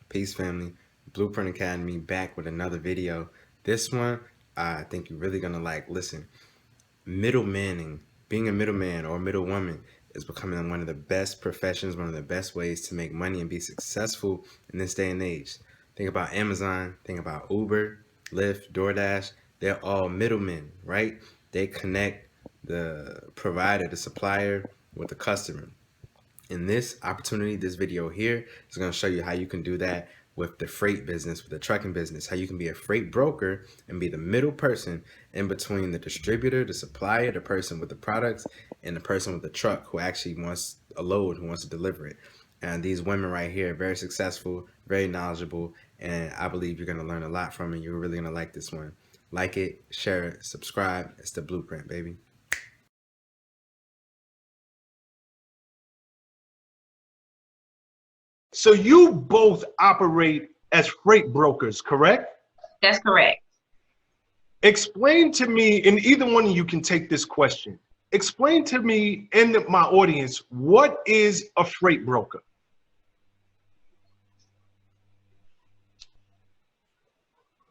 Peace, family. Blueprint Academy back with another video. This one, I think you're really gonna like. Listen, middlemaning, being a middleman or a middlewoman is becoming one of the best professions, one of the best ways to make money and be successful in this day and age. Think about Amazon, think about Uber, Lyft, DoorDash. They're all middlemen, right? They connect the provider, the supplier, with the customer. In this opportunity, this video here is going to show you how you can do that with the freight business, with the trucking business, how you can be a freight broker and be the middle person in between the distributor, the supplier, the person with the products, and the person with the truck who actually wants a load, who wants to deliver it. And these women right here, very successful, very knowledgeable, and I believe you're going to learn a lot from it. You're really going to like this one. Like it, share it, subscribe. It's the Blueprint, baby. So you both operate as freight brokers, correct? That's correct. Explain to me, and either one of you can take this question. Explain to me and my audience, what is a freight broker?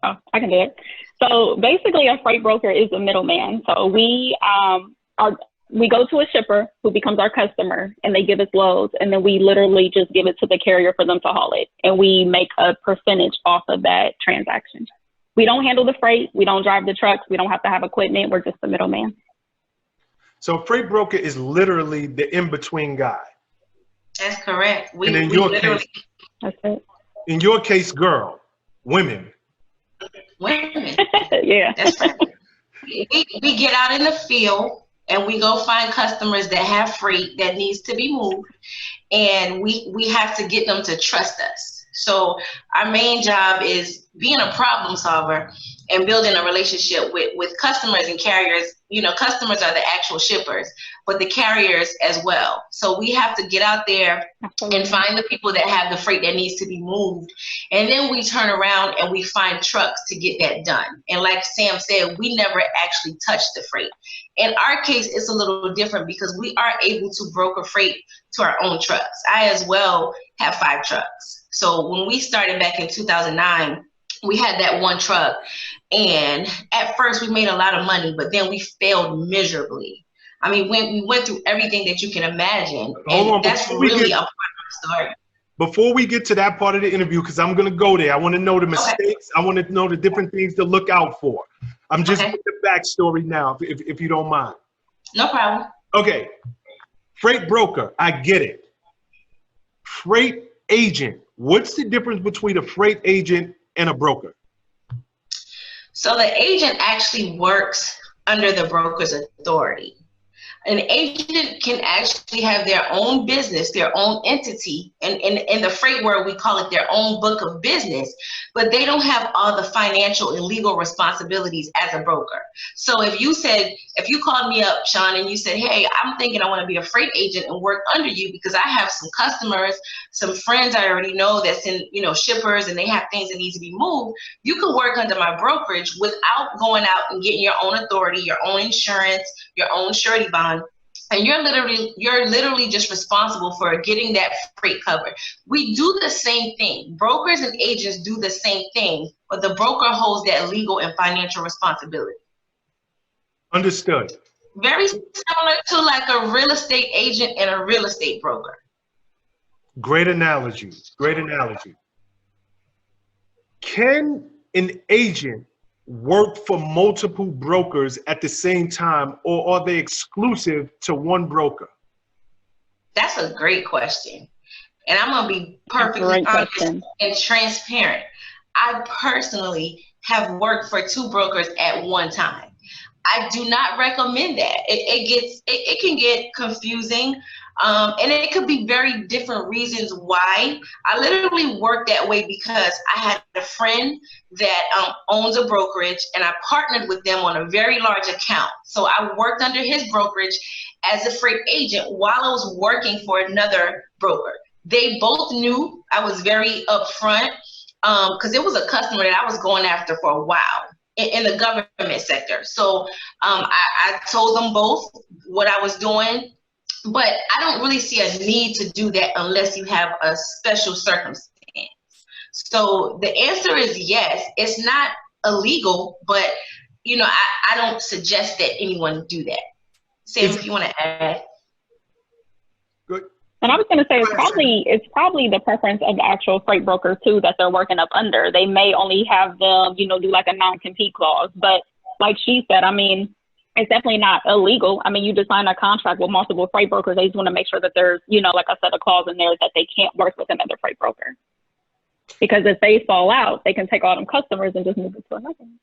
Oh, I can do it. So basically, a freight broker is a middleman. So we go to a shipper who becomes our customer, and they give us loads, and then we literally just give it to the carrier for them to haul it, and we make a percentage off of that transaction. We don't handle the freight. We don't drive the trucks. We don't have to have equipment. We're just the middleman. So a freight broker is literally the in-between guy. That's correct. And in your case, that's it. In your case, women. Yeah. That's right. We get out in the field and we go find customers that have freight that needs to be moved, and we have to get them to trust us. So our main job is being a problem solver and building a relationship with customers and carriers. You know, customers are the actual shippers, but the carriers as well. So we have to get out there and find the people that have the freight that needs to be moved. And then we turn around and we find trucks to get that done. And like Sam said, we never actually touch the freight. In our case, it's a little different because we are able to broker freight to our own trucks. I as well have 5 trucks. So when we started back in 2009, we had that one truck, and at first we made a lot of money, but then we failed miserably. I mean, we went through everything that you can imagine, and that's really a part of the story. Before we get to that part of the interview, because I'm going to go there, I want to know the mistakes. Okay. I want to know the different things to look out for. I'm just getting the backstory now, if you don't mind. No problem. Okay. Freight broker, I get it. Freight agent, what's the difference between a freight agent and a broker? So the agent actually works under the broker's authority. An agent can actually have their own business, their own entity, and in the freight world, we call it their own book of business, but they don't have all the financial and legal responsibilities as a broker. So if you called me up, Sean, and you said, hey, I'm thinking I want to be a freight agent and work under you because I have some customers, some friends I already know that's in, shippers, and they have things that need to be moved, you can work under my brokerage without going out and getting your own authority, your own insurance, your own surety bond. And you're literally just responsible for getting that freight covered. We do the same thing. Brokers and agents do the same thing, but the broker holds that legal and financial responsibility. Understood. Very similar to like a real estate agent and a real estate broker. Great analogy. Great analogy. Can an agent work for multiple brokers at the same time, or are they exclusive to one broker? That's a great question. And I'm going to be perfectly honest and transparent. I personally have worked for 2 brokers at one time. I do not recommend that. It can get confusing. And it could be very different reasons why. I literally worked that way because I had a friend that owns a brokerage, and I partnered with them on a very large account. So I worked under his brokerage as a freight agent while I was working for another broker. They both knew I was very upfront because it was a customer that I was going after for a while in the government sector. So I told them both what I was doing. But I don't really see a need to do that unless you have a special circumstance. So the answer is yes. It's not illegal, but I don't suggest that anyone do that. Sam, if you want to add. Good. And I was going to say it's probably the preference of the actual freight broker too that they're working up under. They may only have them, do like a non-compete clause, but like she said, I mean, it's definitely not illegal. I mean, you just sign a contract with multiple freight brokers. They just want to make sure that there's, like I said, a clause in there that they can't work with another freight broker. Because if they fall out, they can take all them customers and just move it to another one.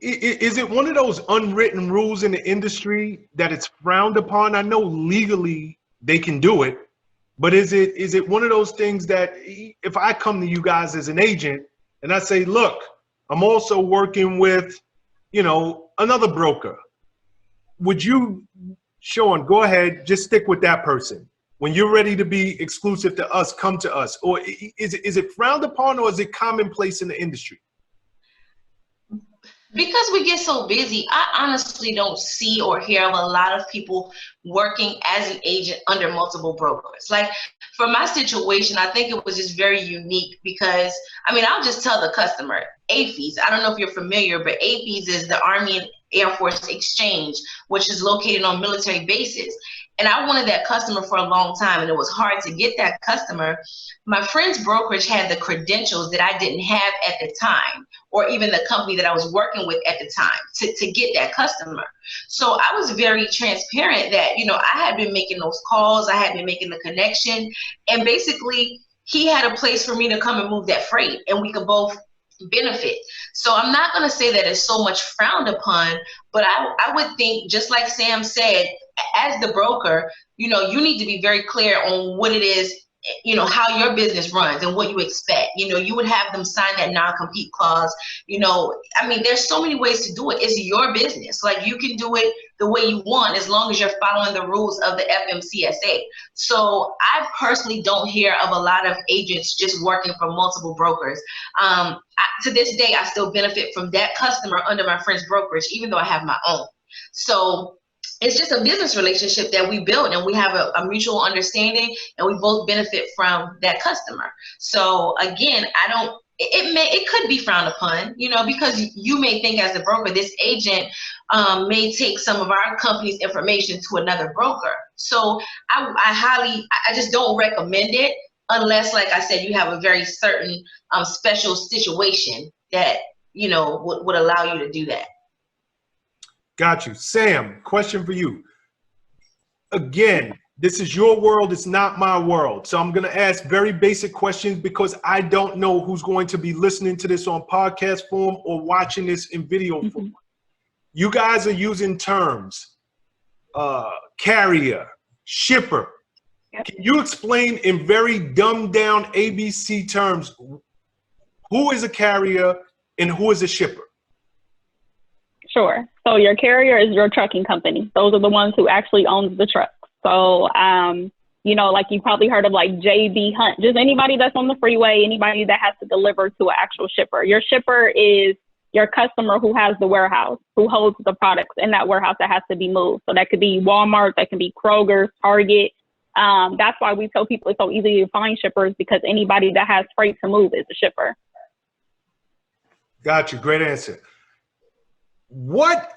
Is it one of those unwritten rules in the industry that it's frowned upon? I know legally they can do it, but is it one of those things that if I come to you guys as an agent and I say, look, I'm also working with, another broker, would you, Sean, go ahead, just stick with that person? When you're ready to be exclusive to us, come to us. Or is it frowned upon, or is it commonplace in the industry? Because we get so busy, I honestly don't see or hear of a lot of people working as an agent under multiple brokers. Like for my situation, I think it was just very unique because, I'll just tell the customer, AFES, I don't know if you're familiar, but AFES is the Army and Air Force Exchange, which is located on military bases. And I wanted that customer for a long time, and it was hard to get that customer. My friend's brokerage had the credentials that I didn't have at the time, or even the company that I was working with at the time to get that customer. So I was very transparent that, I had been making those calls, I had been making the connection, and basically he had a place for me to come and move that freight, and we could both benefit. So I'm not going to say that it's so much frowned upon, but I would think, just like Sam said, as the broker, you need to be very clear on what it is, how your business runs and what you expect. You would have them sign that non-compete clause. There's so many ways to do it. It's your business. Like, you can do it the way you want as long as you're following the rules of the FMCSA. So I personally don't hear of a lot of agents just working for multiple brokers. To this day, I still benefit from that customer under my friend's brokerage, even though I have my own. So it's just a business relationship that we build, and we have a mutual understanding, and we both benefit from that customer. So again, it could be frowned upon, because you may think as a broker, this agent may take some of our company's information to another broker. So I just don't recommend it unless, like I said, you have a very certain special situation that, would allow you to do that. Got you. Sam, question for you. Again, this is your world. It's not my world. So I'm going to ask very basic questions because I don't know who's going to be listening to this on podcast form or watching this in video form. You guys are using terms, carrier, shipper. Yep. Can you explain in very dumbed down ABC terms, who is a carrier and who is a shipper? Sure. So your carrier is your trucking company. Those are the ones who actually owns the truck. So, like you probably heard of like JB Hunt, just anybody that's on the freeway, anybody that has to deliver to an actual shipper. Your shipper is your customer who has the warehouse, who holds the products in that warehouse that has to be moved. So that could be Walmart, that can be Kroger, Target. That's why we tell people it's so easy to find shippers, because anybody that has freight to move is a shipper. Got you. Great answer. What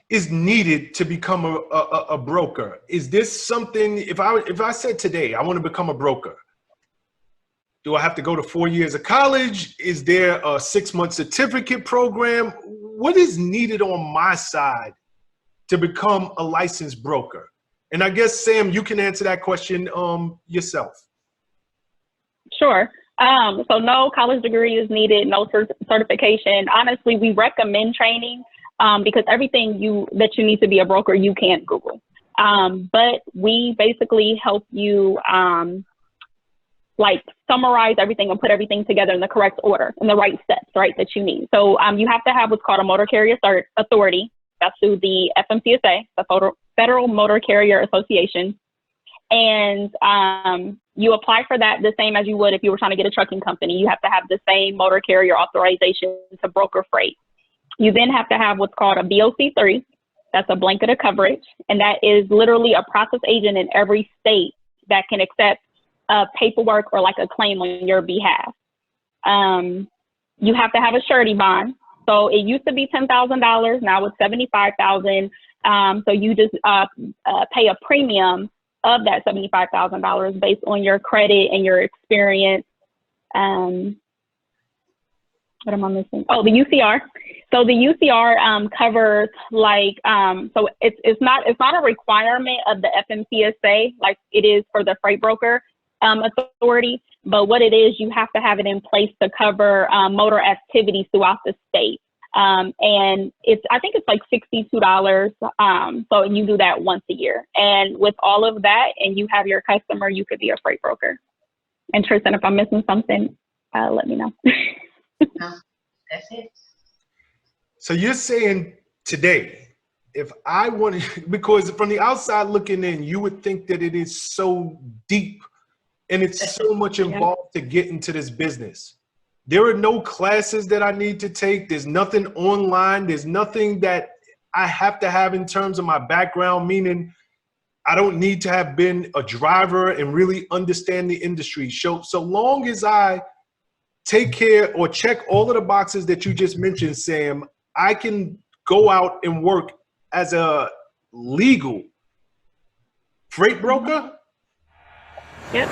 is needed to become a broker? Is this something, if I said today, I want to become a broker, do I have to go to 4 years of college? Is there a 6-month certificate program? What is needed on my side to become a licensed broker? And I guess, Sam, you can answer that question yourself. Sure. So no college degree is needed, no certification. Honestly, we recommend training because everything that you need to be a broker, you can't Google. But we basically help you summarize everything and put everything together in the correct order, in the right steps, right, that you need. So you have to have what's called a motor carrier authority. That's through the FMCSA, the Federal Motor Carrier Association. And you apply for that the same as you would if you were trying to get a trucking company. You have to have the same motor carrier authorization to broker freight. You then have to have what's called a BOC3. That's a blanket of coverage. And that is literally a process agent in every state that can accept paperwork or like a claim on your behalf. You have to have a surety bond. So it used to be $10,000. Now it's $75,000. So you just pay a premium of that $75,000 based on your credit and your experience. What am I missing? Oh, the UCR. So the UCR covers like so it's not a requirement of the FMCSA like it is for the freight broker authority, but what it is, you have to have it in place to cover motor activities throughout the state. And I think it's like $62. So you do that once a year. And with all of that, and you have your customer, you could be a freight broker. And Tristan, if I'm missing something, let me know. No, that's it. So you're saying today, if I wanted, because from the outside looking in, you would think that it is so deep and it's so much involved to get into this business. There are no classes that I need to take. There's nothing online. There's nothing that I have to have in terms of my background, meaning I don't need to have been a driver and really understand the industry. So long as I take care or check all of the boxes that you just mentioned, Sam, I can go out and work as a legal freight broker? Yep.